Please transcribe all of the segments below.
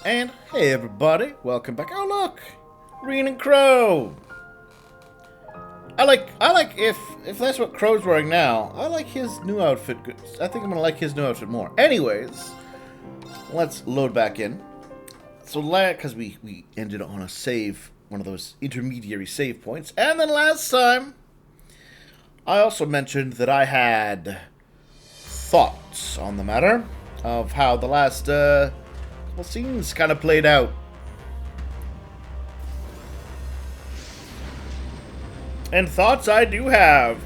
And hey everybody, welcome back. Oh look, Reen and Crow. I like if that's what Crow's wearing now. I like his new outfit. I think I'm gonna like his new outfit more. Anyways, let's load back in. So because we ended on a save, one of those intermediary save points, and then last time I also mentioned that I had thoughts on the matter of how the last scenes kind of played out. And thoughts I do have.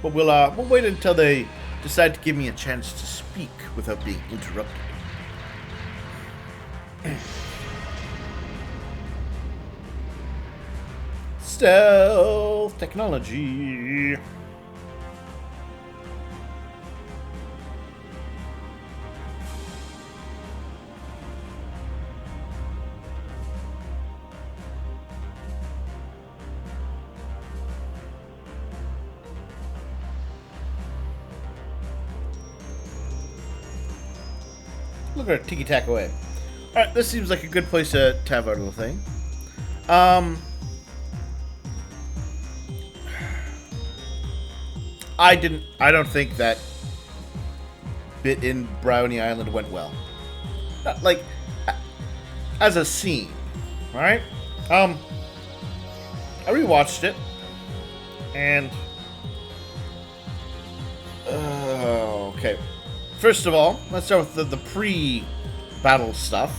But we'll wait until they decide to give me a chance to speak without being interrupted. Stealth technology. Look at her tiki-tack away. Alright, this seems like a good place to have our little thing. I don't think that bit in Brownie Island went well. Like, as a scene, alright? I rewatched it, and... okay. First of all, let's start with the pre-battle stuff.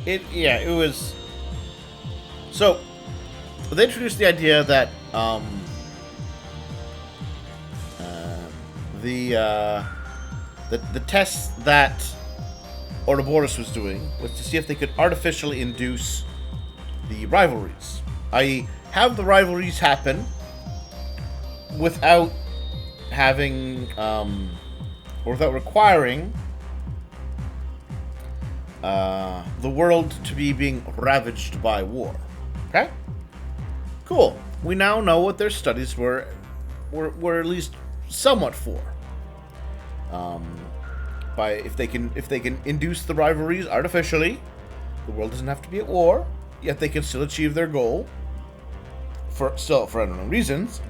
It was... So, they introduced the idea that, the test that Ouroboros was doing was to see if they could artificially induce the rivalries. I.e., have the rivalries happen without having, or without requiring the world to be being ravaged by war. Okay? Cool. We now know what their studies were at least somewhat for. By if they can induce the rivalries artificially, the world doesn't have to be at war, yet they can still achieve their goal. For unknown reasons,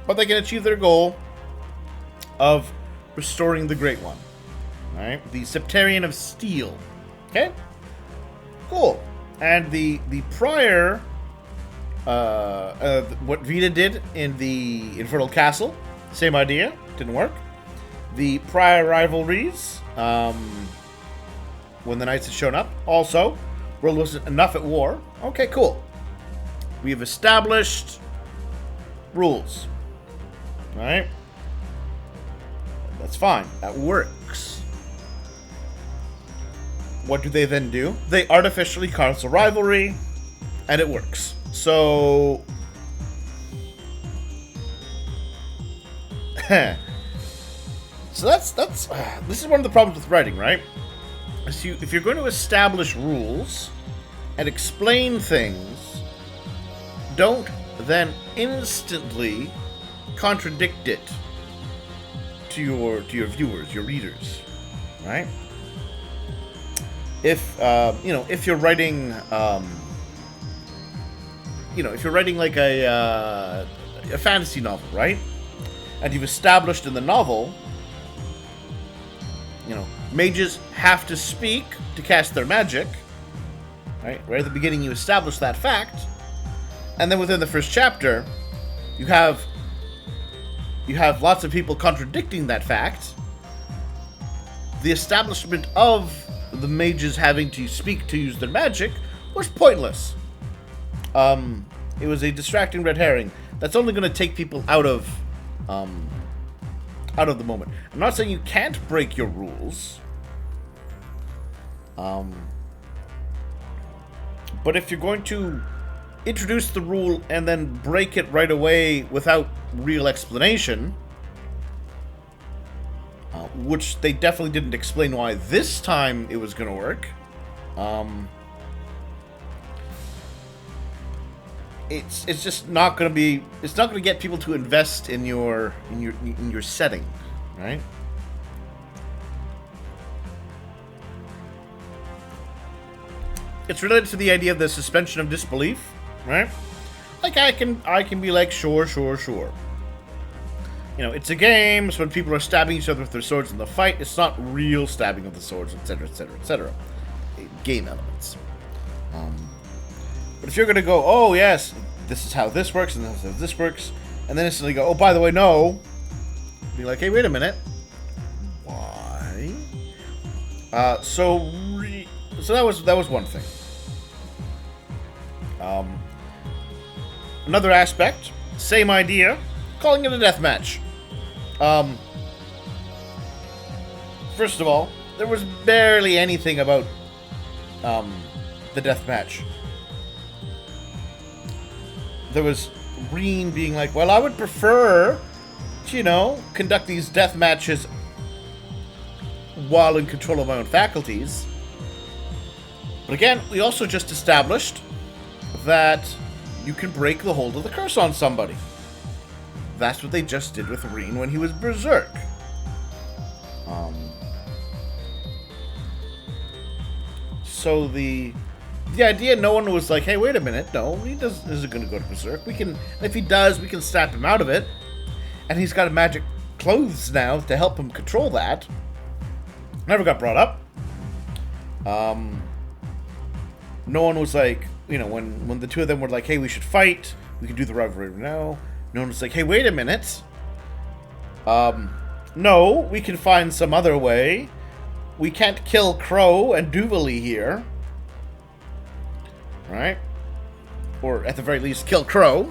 but they can achieve their goal of restoring the Great One. Alright? The Septarian of Steel. Okay? Cool. And the prior what Vita did in the Infernal Castle, same idea, didn't work. The prior rivalries, when the Knights had shown up, also, world wasn't enough at war. Okay, cool. We've established rules. Alright? That's fine. That works. What do they then do? They artificially cause a rivalry, and it works. So... so that's this is one of the problems with writing, right? If you're going to establish rules and explain things, don't then instantly contradict it to your viewers, your readers, right? If if you're writing, if you're writing like a fantasy novel, right? And you've established in the novel, mages have to speak to cast their magic, right? Right at the beginning, you establish that fact. And then within the first chapter, you have lots of people contradicting that fact. The establishment of the mages having to speak to use their magic was pointless. It was a distracting red herring that's only going to take people out of the moment. I'm not saying you can't break your rules. But if you're going to introduce the rule and then break it right away without real explanation, which they definitely didn't explain why this time it was going to work, it's just not going to be. It's not going to get people to invest in your setting, right? It's related to the idea of the suspension of disbelief, right? Like I can be like, sure. You know, it's a game, so when people are stabbing each other with their swords in the fight, it's not real stabbing of the swords, etc., etc., etc. Game elements. But if you're going to go, oh yes, this is how this works, and this is how this works, and then instantly go, oh, by the way, no. Be like, hey, wait a minute. Why? So that was one thing. Another aspect, same idea, calling it a deathmatch. First of all, there was barely anything about the deathmatch. There was Reen being like, well, I would prefer to, you know, conduct these death matches while in control of my own faculties. But again, we also just established that you can break the hold of the curse on somebody. That's what they just did with Reen when he was berserk. So the idea, no one was like, hey, wait a minute, no, he isn't going to go to berserk. We can, if he does, we can snap him out of it. And he's got magic clothes now to help him control that. Never got brought up. No one was like, you know, when the two of them were like, hey, we should fight, we can do the rivalry now. No one was like, hey, wait a minute. No, we can find some other way. We can't kill Crow and Duvalie here. Right? Or at the very least, kill Crow.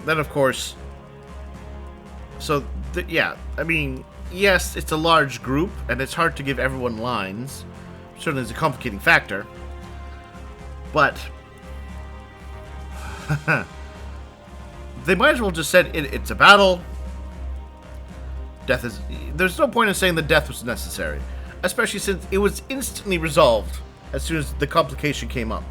Then, of course... So, yeah, I mean, yes, it's a large group, and it's hard to give everyone lines. Certainly is a complicating factor. But... they might as well just said it's a battle. Death is... There's no point in saying that death was necessary. Especially since it was instantly resolved as soon as the complication came up.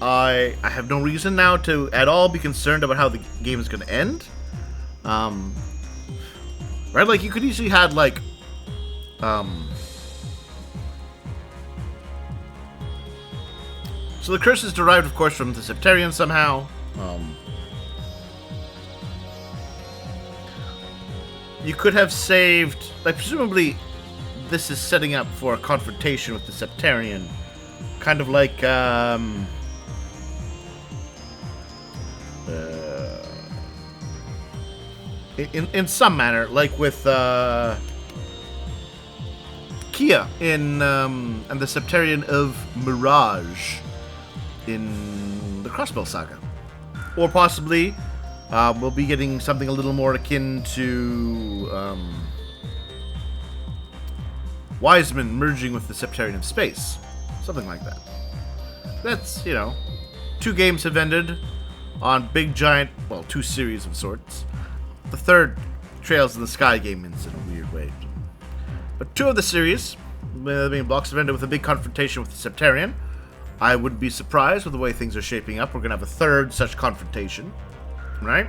I have no reason now to at all be concerned about how the game is going to end. Right? Like, you could easily had, like... So the curse is derived, of course, from the Septarian somehow. You could have saved... Like, presumably, this is setting up for a confrontation with the Septarian. Kind of like, in some manner, like with, Kia in, and the Septarian of Mirage in the Crossbow Saga. Or possibly... we'll be getting something a little more akin to Wiseman merging with the Septarian of Space. Something like that. That's, you know, 2 games have ended on big, giant, well, 2 series of sorts. The third, Trails in the Sky game, ends in a weird way. But 2 of the series, being blocks, have ended with a big confrontation with the Septarian. I wouldn't be surprised with the way things are shaping up. We're going to have a third such confrontation. Right?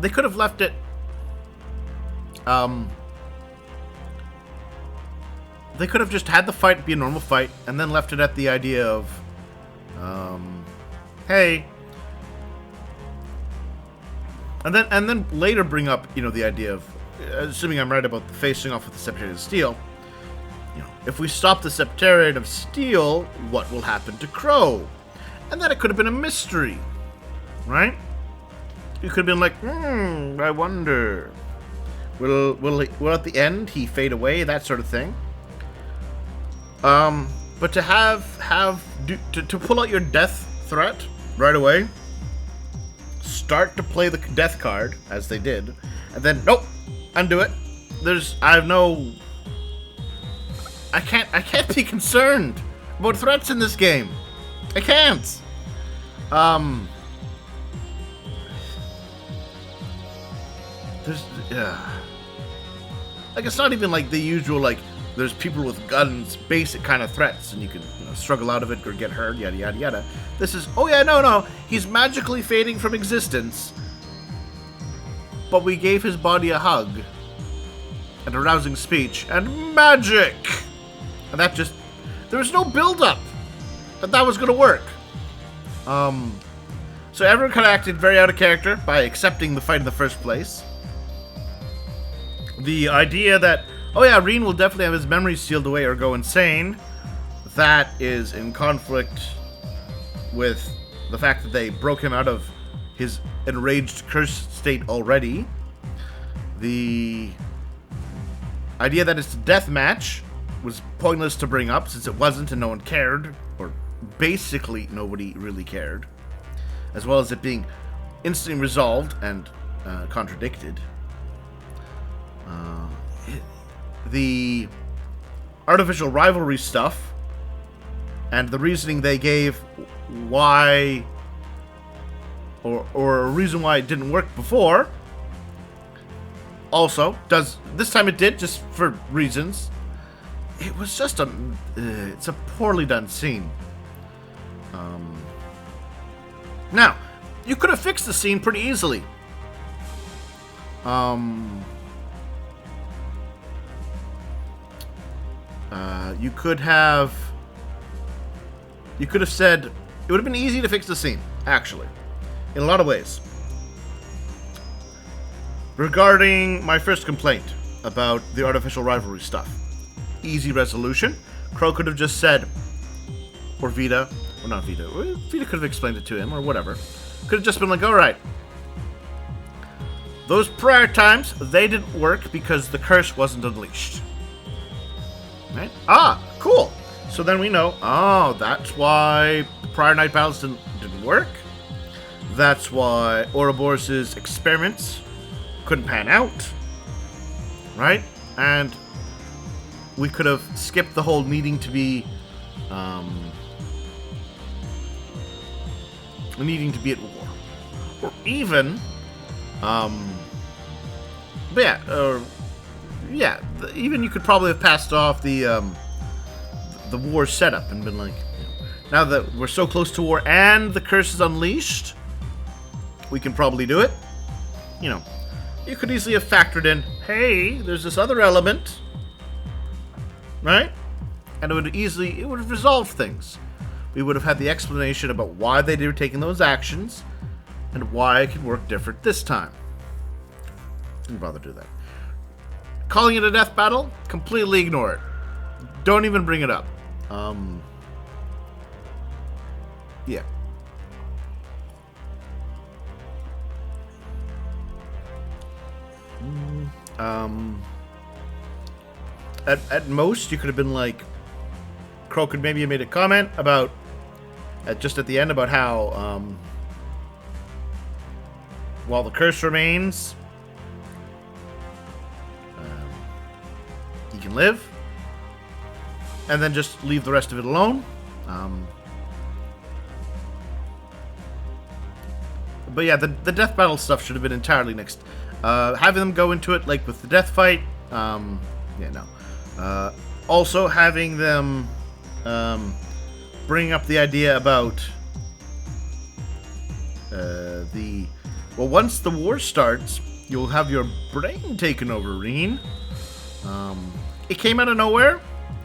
They could have left it... they could have just had the fight be a normal fight, and then left it at the idea of... hey... And then later bring up, you know, the idea of... assuming I'm right about the facing off with the Septarian of Steel... You know, if we stop the Septarian of Steel, what will happen to Crow? And then it could have been a mystery, right? You could have been like, I wonder. Will at the end he fade away? That sort of thing. But to pull out your death threat right away, start to play the death card as they did, and then nope, undo it. I can't be concerned about threats in this game. I can't. There's, like, it's not even like the usual, like, there's people with guns, basic kind of threats, and you can, struggle out of it or get hurt, yada, yada, yada. This is, oh yeah, no, he's magically fading from existence, but we gave his body a hug, and a rousing speech, and magic! And that just, there was no build-up that was gonna work. So everyone kind of acted very out of character by accepting the fight in the first place. The idea that, oh yeah, Reen will definitely have his memories sealed away or go insane, that is in conflict with the fact that they broke him out of his enraged, cursed state already. The idea that it's a death match was pointless to bring up since it wasn't and no one cared, or basically nobody really cared, as well as it being instantly resolved and contradicted. The artificial rivalry stuff and the reasoning they gave why, or a reason why it didn't work before, also does this time. It did, just for reasons. It was just it's a poorly done scene. Now, you could have fixed the scene pretty easily. You could have said, it would have been easy to fix the scene, actually, in a lot of ways. Regarding my first complaint about the artificial rivalry stuff, easy resolution. Crow could have just said, or Vita, or not Vita, Vita could have explained it to him, or whatever. Could have just been like, alright, those prior times, they didn't work because the curse wasn't unleashed. Right? Ah, cool. So then we know, oh, that's why the prior night battles didn't work. That's why Ouroboros' experiments couldn't pan out. Right? And we could have skipped the whole needing to be at war. Or even, but yeah, even you could probably have passed off the war setup and been like, now that we're so close to war and the curse is unleashed, we can probably do it. You could easily have factored in, hey, there's this other element, right? And it would have resolved things. We would have had the explanation about why they were taking those actions and why it could work different this time. Didn't bother to do that. Calling it a death battle? Completely ignore it. Don't even bring it up. Yeah. At most, you could have been like, Crow could maybe have made a comment about, just at the end, about how, while the curse remains, he can live, and then just leave the rest of it alone. But yeah, the death battle stuff should have been entirely next. Having them go into it like with the death fight, yeah, no. Also having them bring up the idea about once the war starts, you'll have your brain taken over, Reen. It came out of nowhere.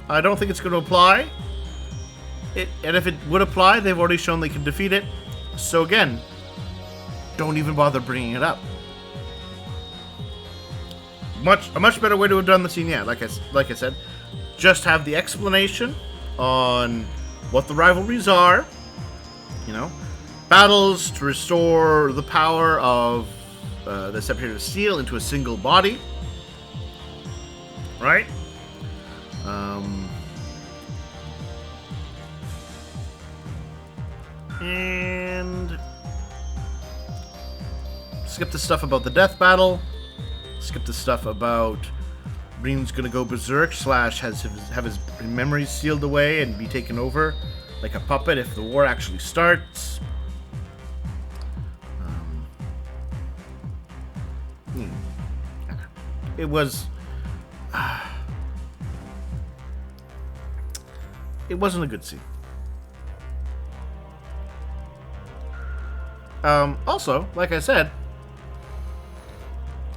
I don't think it's going to apply. And if it would apply, they've already shown they can defeat it. So again, don't even bother bringing it up. A much better way to have done the scene. Yeah, like I said, just have the explanation on what the rivalries are. Battles to restore the power of the separated steel into a single body. Right? And skip the stuff about the death battle. Skip the stuff about Reen's gonna go berserk / have his memories sealed away and be taken over like a puppet if the war actually starts. It was... it wasn't a good scene. Also, like I said,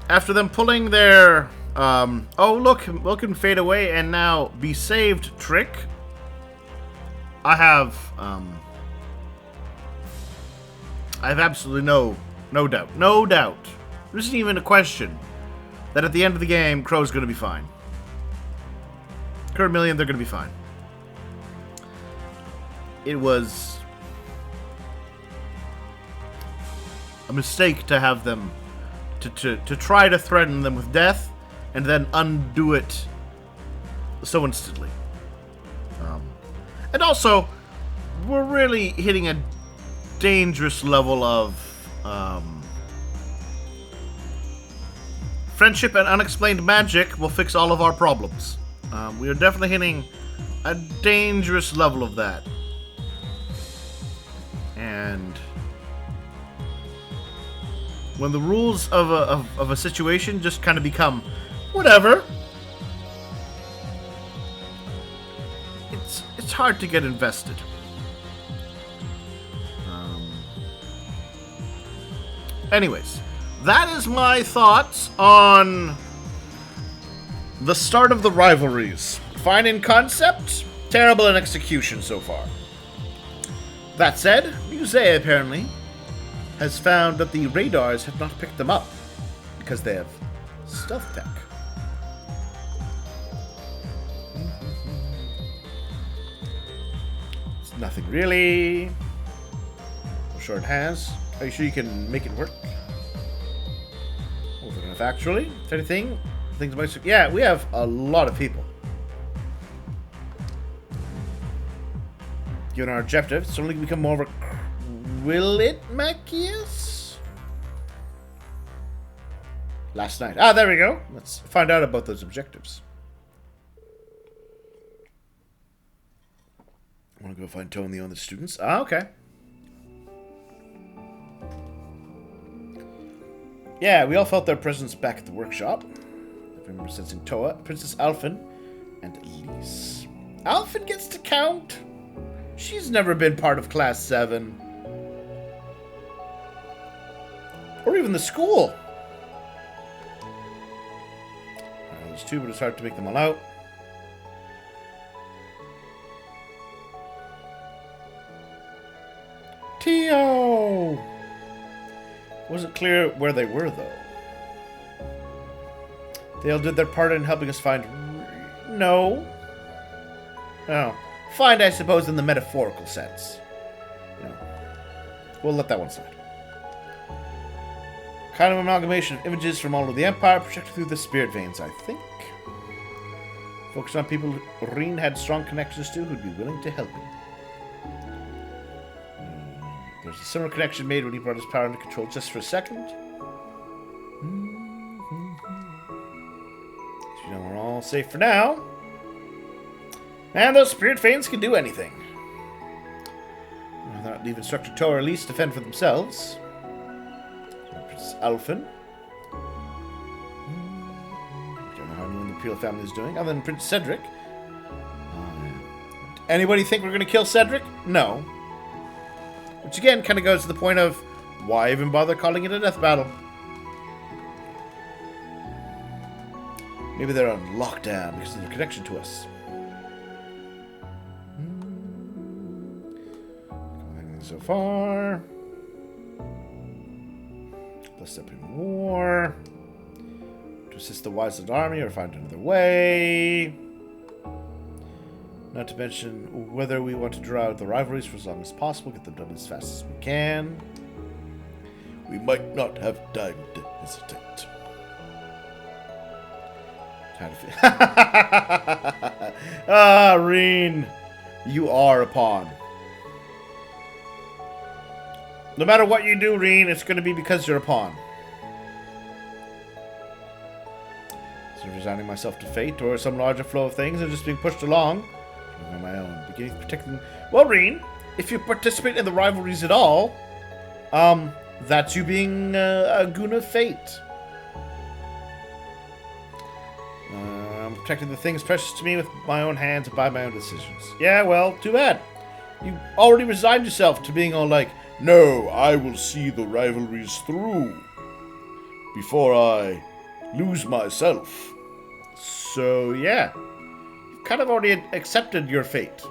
after them pulling their, oh look and fade away and now be saved trick, I have absolutely no doubt. There isn't even a question that at the end of the game, Crow's going to be fine. Curmillion, they're going to be fine. It was a mistake to have them to try to threaten them with death and then undo it so instantly. And also, we're really hitting a dangerous level of friendship and unexplained magic will fix all of our problems. We are definitely hitting a dangerous level of that. And when the rules of a situation just kind of become whatever, it's hard to get invested. Anyways, that is my thoughts on the start of the rivalries. Fine in concept, terrible in execution so far. That said, Musée apparently has found that the radars have not picked them up because they have stealth tech. It's nothing really. I'm sure it has. Are you sure you can make it work? Over enough, actually. If anything, things might. Yeah, we have a lot of people. Given our objective, it's only become more of a. Will it, Machias? Last night. Ah, there we go. Let's find out about those objectives. I want to go find Tony on the students. Ah, okay. Yeah, we all felt their presence back at the workshop. I remember sensing Toa, Princess Alphen, and Elise. Alphen gets to count. She's never been part of Class 7. Or even the school. There's two, but it's hard to make them all out. Tio! Wasn't clear where they were, though. They all did their part in helping us find... No. Oh. Find, I suppose, in the metaphorical sense. No. We'll let that one slide. Kind of amalgamation of images from all over the Empire projected through the spirit veins, I think. Focus on people Reen had strong connections to who'd be willing to help him. There's a similar connection made when he brought his power into control just for a second. So, you know, we're all safe for now. And those spirit veins can do anything. Without leaving Instructor Toa or Elise to fend for themselves. Princess Alphen. Don't know how anyone in the Peel family is doing, other than Prince Cedric. Anybody think we're going to kill Cedric? No. Which again kind of goes to the point of, why even bother calling it a death battle? Maybe they're on lockdown because of their connection to us. So far. Let's step in war. To assist the Wiseland army or find another way. Not to mention whether we want to draw out the rivalries for as long as possible, get them done as fast as we can. We might not have time to hesitate. How to feel. Ah, Reen, you are a pawn. No matter what you do, Reen, it's going to be because you're a pawn. So resigning myself to fate or some larger flow of things and just being pushed along on my own, beginning to protect them. Well, Reen, if you participate in the rivalries at all, that's you being a goon of fate. I'm protecting the things precious to me with my own hands and by my own decisions. Yeah, well, too bad. You already resigned yourself to being all like, no, I will see the rivalries through before I lose myself. So, yeah. You've kind of already accepted your fate.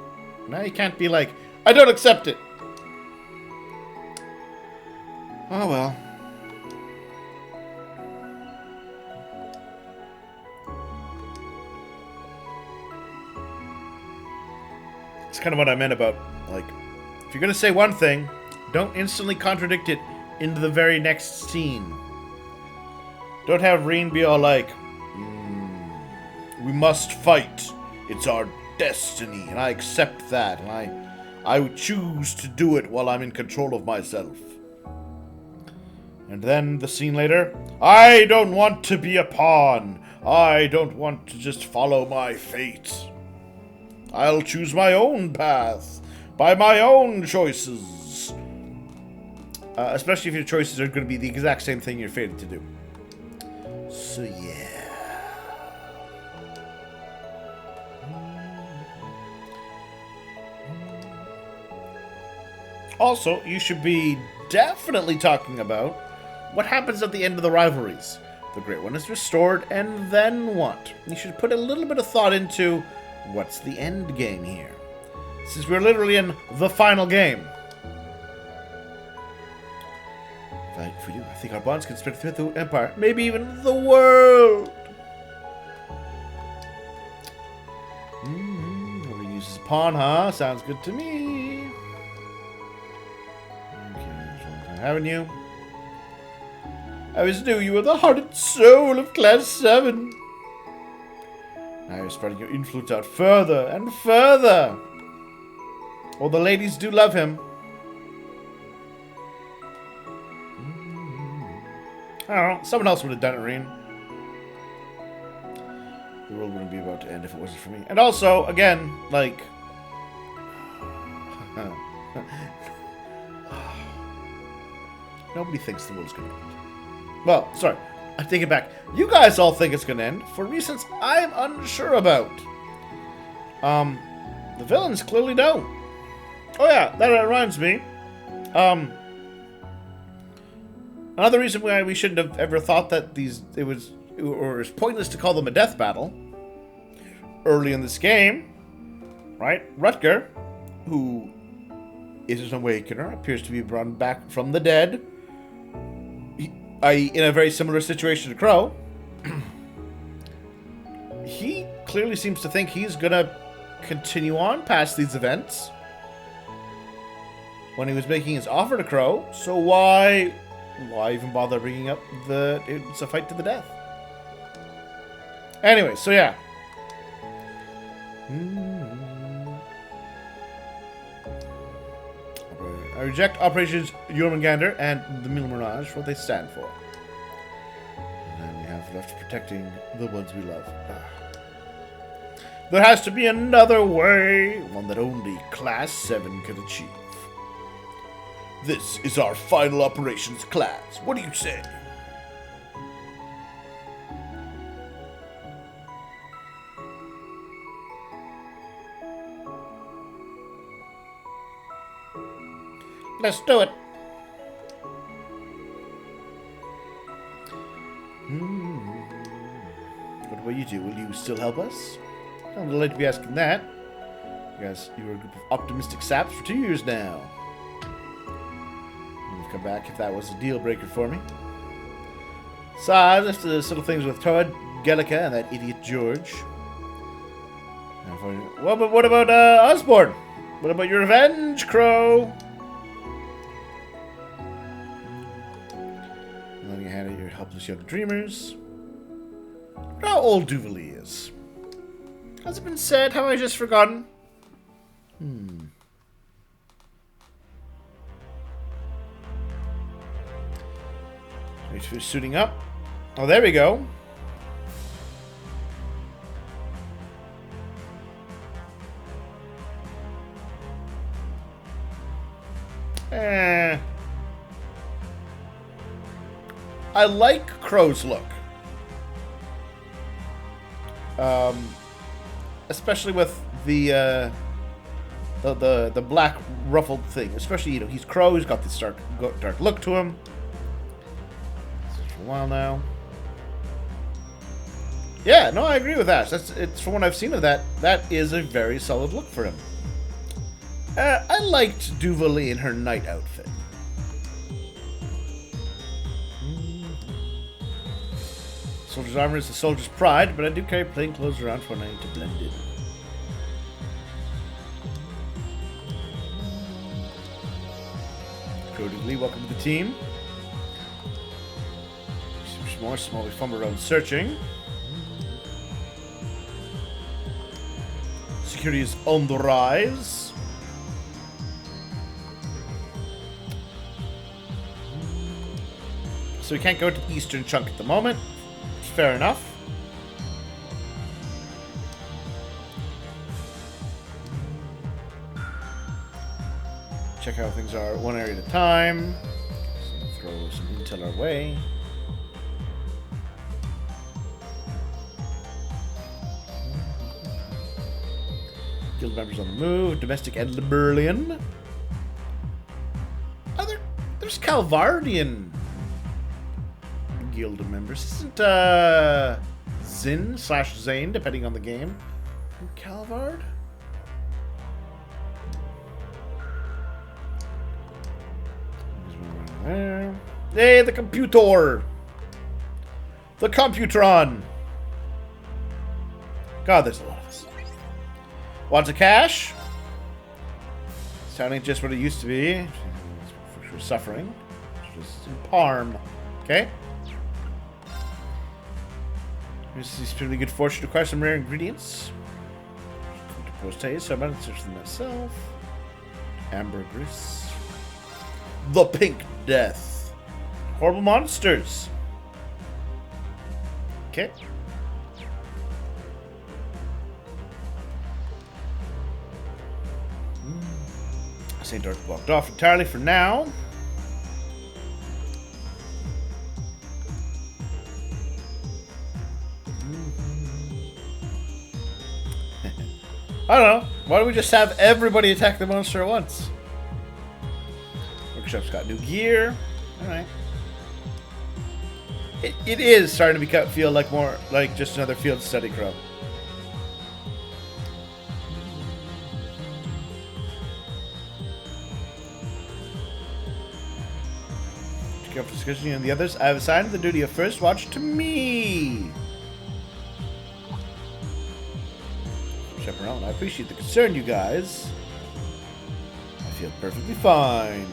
Now you can't be like, I don't accept it. Oh, well. It's kind of what I meant about, like, if you're going to say one thing, don't instantly contradict it into the very next scene. Don't have Reen be all like, we must fight. It's our destiny, and I accept that, and I would choose to do it while I'm in control of myself. And then the scene later, I don't want to be a pawn. I don't want to just follow my fate. I'll choose my own path, by my own choices. Especially if your choices are going to be the exact same thing you're fated to do. So yeah. Also, you should be definitely talking about what happens at the end of the rivalries. The Great One is restored, and then what? You should put a little bit of thought into what's the end game here. Since we're literally in the final game. Fight for you. I think our bonds can spread throughout the Empire. Maybe even the world. Nobody uses a pawn, huh? Sounds good to me. Okay, haven't you? I always knew you were the heart and soul of Class 7. Now you're spreading your influence out further and further. Well, the ladies do love him. I don't know. Someone else would have done it, Reen. The world wouldn't be about to end if it wasn't for me. And also, again, like... Nobody thinks the world's going to end. Well, sorry. I take it back. You guys all think it's going to end for reasons I'm unsure about. The villains clearly don't. Oh yeah, that reminds me. Another reason why we shouldn't have ever thought that it was pointless to call them a death battle early in this game, right? Rutger, who is an awakener, appears to be brought back from the dead. In a very similar situation to Crow. He clearly seems to think he's gonna continue on past these events when he was making his offer to Crow, so why even bother bringing up it's a fight to the death? Anyway, so yeah. I reject Operations Jormungandr and the Milmirage for what they stand for. And then we have left protecting the ones we love. There has to be another way, one that only Class 7 can achieve. This is our final operations class. What do you say? Let's do it. What will you do? Will you still help us? I'm delighted to be asking that. You were a group of optimistic saps for 2 years now. You've come back if that was a deal breaker for me. Besides, let's do little things with Toad, Gellica, and that idiot George. What about Osborne? What about your revenge, Crow? Letting your hand at your helpless young dreamers. How old Duvalie is. Has it been said? Have I just forgotten? Wait for suiting up. Oh, there we go. I like Crow's look. Especially with the black ruffled thing. Especially, you know, he's Crow. He's got this dark look to him. For a while now. Yeah, no, I agree with that. It's from what I've seen of that. That is a very solid look for him. I liked Duvalie in her knight outfit. Soldier's armor is the soldier's pride, but I do carry plain clothes around for when I need to blend in. Crow and Duvalie, welcome to the team. More small, we fumble around searching. Security is on the rise. So we can't go to the eastern chunk at the moment. Fair enough. Check how things are one area at a time. So throw some intel our way. Guild members on the move. Domestic and Liberlian. Oh, there's Calvardian guild members. Isn't Zin/Zane, depending on the game. Calvard? There. Hey, the computer! The Computron! God, there's a lot of us. Wants a cash? Sounding just what it used to be. For sure suffering. Just in Parm. Okay? This is pretty good fortune to acquire some rare ingredients. Post haste, so I'm going to search them myself. Ambergris. The Pink Death. Horrible monsters. Okay. St. Dark blocked off entirely for now. I don't know. Why don't we just have everybody attack the monster at once? Workshop's got new gear. Alright. It is starting to feel like more like just another field study, Crow. To go for discussion and the others, I have assigned the duty of first watch to me. Around. I appreciate the concern, you guys. I feel perfectly fine.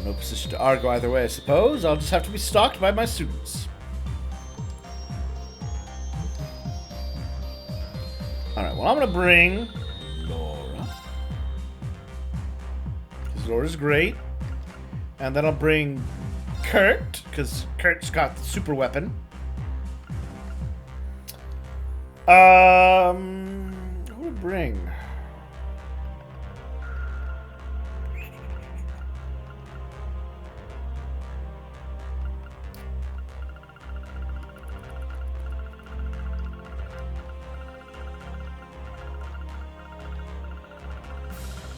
No position to argue either way, I suppose. I'll just have to be stalked by my students. Alright, well, I'm going to bring Laura. Because Laura's great. And then I'll bring Kurt, because Kurt's got the super weapon. Who to bring?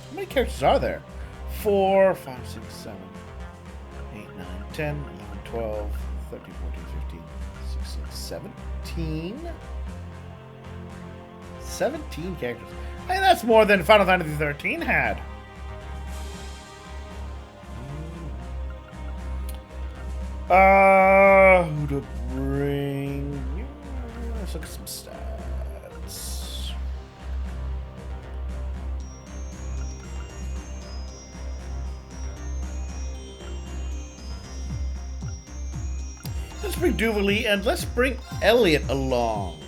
How many characters are there? 4, 5, 6, 7, 8, 9, 10, 11, 12, 13, 14, 15, 16, 17? 17 characters. Hey, that's more than Final Fantasy 13 had. Who to bring? Let's look at some stats. Let's bring Duvalie and let's bring Elliot along.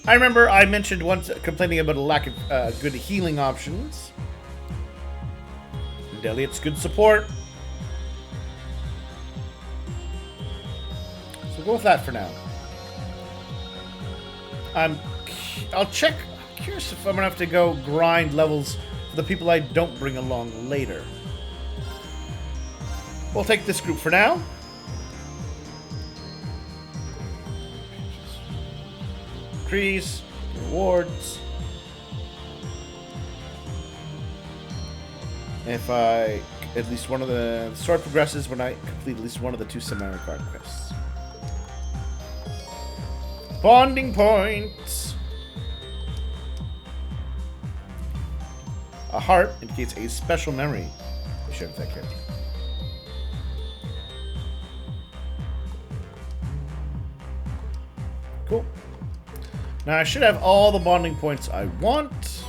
I remember I mentioned once complaining about a lack of good healing options. And Elliot's good support. So go with that for now. I'll check. I'm curious if I'm gonna have to go grind levels for the people I don't bring along later. We'll take this group for now. Increase rewards. If I at least one of the story progresses when I complete at least one of the 2 semi card quests. Bonding points. A heart indicates a special memory you share with that character. Cool. Now I should have all the bonding points I want.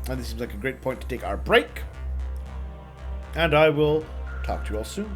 And this seems like a great point to take our break. And I will talk to you all soon.